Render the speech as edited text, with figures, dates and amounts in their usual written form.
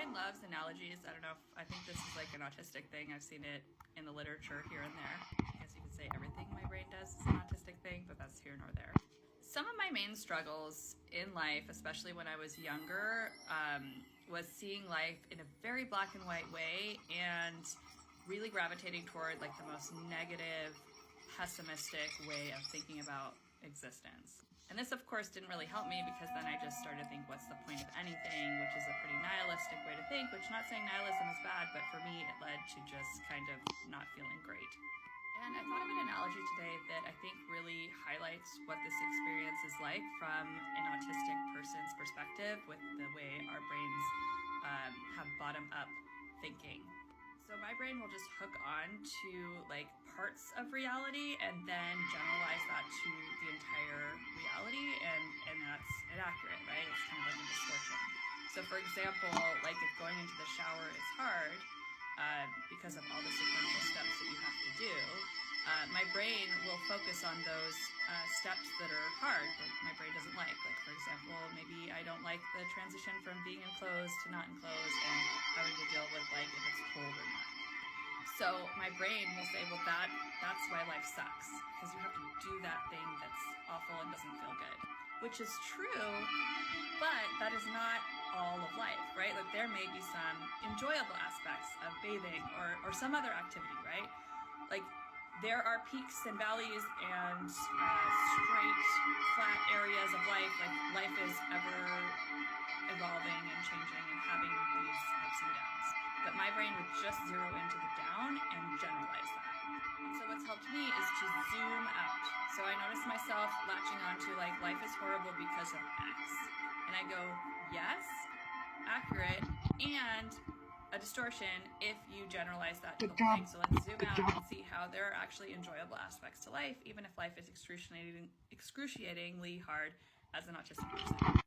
brain loves analogies. I don't know if I think this is like an autistic thing. I've seen it in the literature here and there. I guess you could say everything my brain does is an autistic thing, but that's here nor there. Some of my main struggles in life, especially when I was younger, was seeing life in a very black and white way and really gravitating toward like the most negative, pessimistic way of thinking about existence. And this, of course, didn't really help me because then I just started to think, what's the point of anything, which is a pretty nihilistic way to think, which not saying nihilism is bad, but for me, it led to just kind of not feeling great. And I thought of an analogy today that I think really highlights what this experience is like from an autistic person's perspective with the way our brains have bottom-up thinking. So my brain will just hook on to like parts of reality and then generalize that to the entire reality, and that's inaccurate, right? It's kind of like a distortion. So for example, like if going into the shower is hard because of all the sequential steps that you have to do, my brain will focus on those steps that are hard, that my brain doesn't like. Like, for example, maybe I don't like the transition from being enclosed to not enclosed and having to deal with, like, if it's cold or not. So my brain will say, well, that's why life sucks, because you have to do that thing that's awful and doesn't feel good. Which is true, but that is not all of life, right? Like, there may be some enjoyable aspects of bathing or some other activity, right? Like, there are peaks and valleys and straight, flat areas of life. Like, life is ever evolving and changing and having these ups and downs. But my brain would just zero into the down and generalize that. And so what's helped me is to zoom out. So I notice myself latching onto, like, life is horrible because of X. And I go, yes, accurate, and a distortion if you generalize that to the whole thing. So let's zoom out and see how there are actually enjoyable aspects to life, even if life is excruciatingly hard as an autistic person.